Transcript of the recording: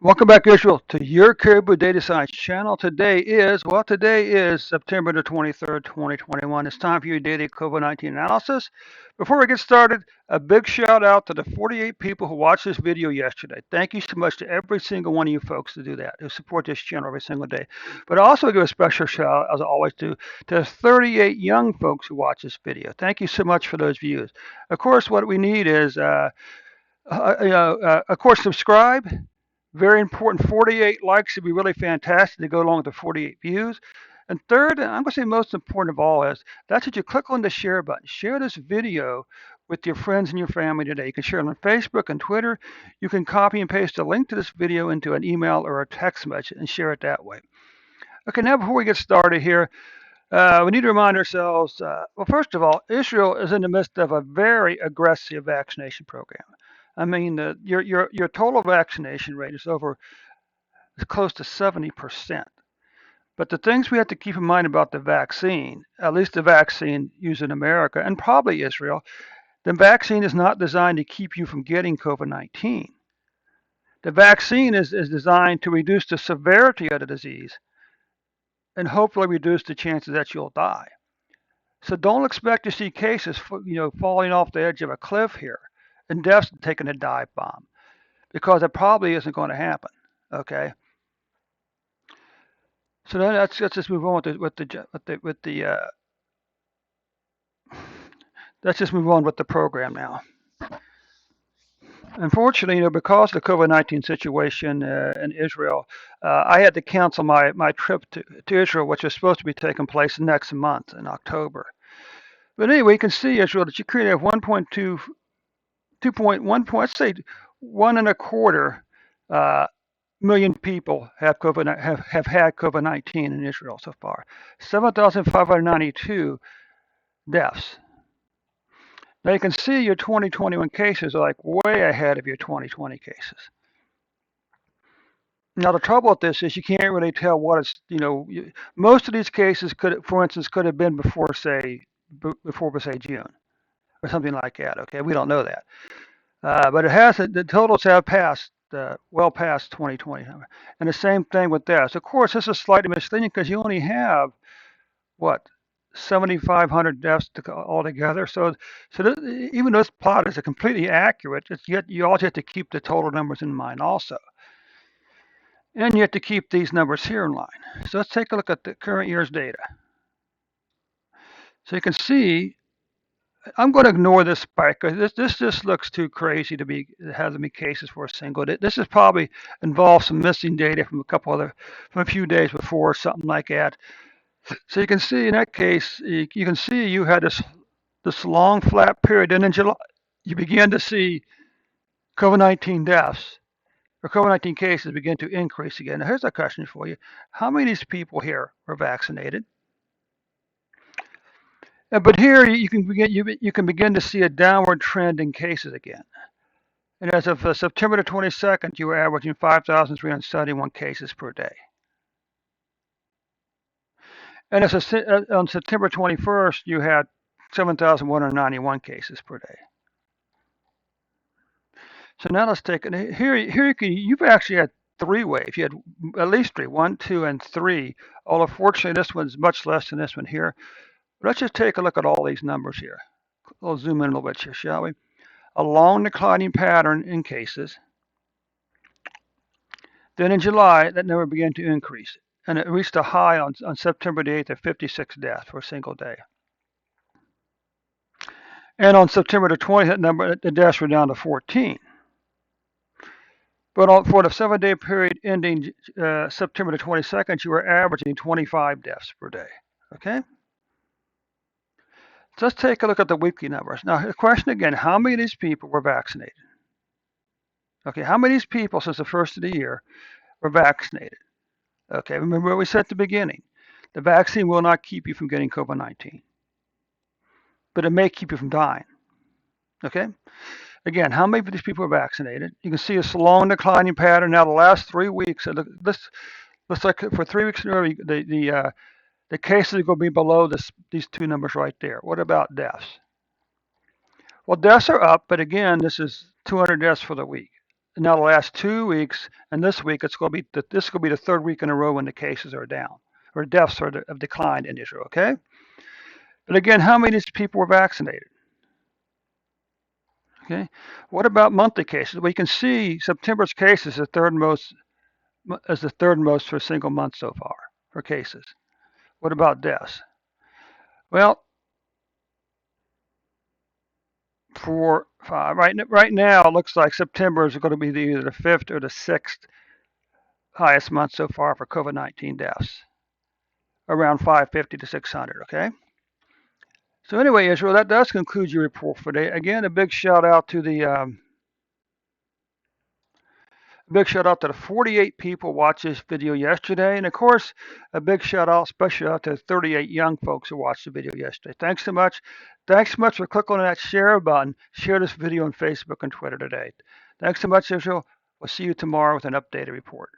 Welcome back, Israel, to your Caribou Data Science channel. Today is September the 23rd, 2021. It's time for your daily COVID-19 analysis. Before we get started, a big shout out to the 48 people who watched this video yesterday. Thank you so much to every single one of you folks to do that, who support this channel every single day. But I also give a special shout out, as I always do, to 38 young folks who watch this video. Thank you so much for those views. Of course, what we need is of course, subscribe. Very important. 48 likes would be really fantastic to go along with the 48 views. And third, and I'm going to say most important of all is that's that you click on the share button. Share this video with your friends and your family today. You can share it on Facebook and Twitter. You can copy and paste a link to this video into an email or a text message and share it that way. Okay, now before we get started here, we need to remind ourselves, well, first of all, Israel is in the midst of a very aggressive vaccination program. I mean, your total vaccination rate is close to 70%. But the things we have to keep in mind about the vaccine, at least the vaccine used in America and probably Israel, the vaccine is not designed to keep you from getting COVID-19. The vaccine is designed to reduce the severity of the disease and hopefully reduce the chances that you'll die. So don't expect to see cases, falling off the edge of a cliff here and deaths taking a dive bomb, because it probably isn't going to happen. Okay. So then let's just move on let's just move on with the program now. Unfortunately, because of the COVID-19 situation in Israel, I had to cancel my trip to Israel, which was supposed to be taking place next month in October. But anyway, you can see, Israel, that you currently have 1.2, 2.1, let's say 1.25 million people have had COVID-19 in Israel so far. 7,592 deaths. Now you can see your 2021 cases are like way ahead of your 2020 cases. Now the trouble with this is you can't really tell what it's, most of these cases for instance, could have been before say June or something like that. Okay, we don't know that, but the totals have passed. Well past 2020, and the same thing with this. Of course, this is slightly misleading because you only have what 7,500 deaths altogether. So even though this plot is completely accurate, yet you also have to keep the total numbers in mind also, and you have to keep these numbers here in line. So let's take a look at the current year's data. So you can see, I'm going to ignore this spike because this just looks too crazy to have many cases for a single day. This is probably involves some missing data from a few days before, something like that. So you can see in that case, you can see you had this long flat period, and in July you began to see COVID-19 deaths or COVID-19 cases begin to increase again. Now here's a question for you: how many of these people here were vaccinated? But here you can begin to see a downward trend in cases again. And as of September the 22nd, you were averaging 5,371 cases per day. And on September 21st, you had 7,191 cases per day. So now let's take it here. You've actually had three waves. You had at least three, 1, 2, and 3. Although fortunately, this one's much less than this one here. But let's just take a look at all these numbers here. We'll zoom in a little bit here, shall we? A long declining pattern in cases. Then in July, that number began to increase, and it reached a high on September the 8th of 56 deaths for a single day. And on September the 20th, the deaths were down to 14. But for the 7-day period ending September the 22nd, you were averaging 25 deaths per day. Okay? So let's take a look at the weekly numbers. Now, the question again, how many of these people were vaccinated? Okay, how many of these people since the first of the year were vaccinated? Okay, remember what we said at the beginning. The vaccine will not keep you from getting COVID-19, but it may keep you from dying. Okay? Again, how many of these people are vaccinated? You can see a long declining pattern. Now, the last 3 weeks, this looks like for 3 weeks in a row, the cases are going to be below these two numbers right there. What about deaths? Well, deaths are up, but again, this is 200 deaths for the week. now the last 2 weeks, and this week this is going to be the third week in a row when the cases are down or deaths have declined in Israel. Okay, but again, how many of these people were vaccinated? Okay, what about monthly cases? Well, you can see September's cases is the third most for a single month so far for cases. What about deaths? Well, for right now, it looks like September is going to be either the fifth or the sixth highest month so far for COVID-19 deaths, around 550 to 600. Okay. So anyway, Israel, that does conclude your report for today. Again, a big shout out to the 48 people watched this video yesterday, and of course, a big shout out, special out to the 38 young folks who watched the video yesterday. Thanks so much. Thanks so much for clicking on that share button. Share this video on Facebook and Twitter today. Thanks so much, Israel. We'll see you tomorrow with an updated report.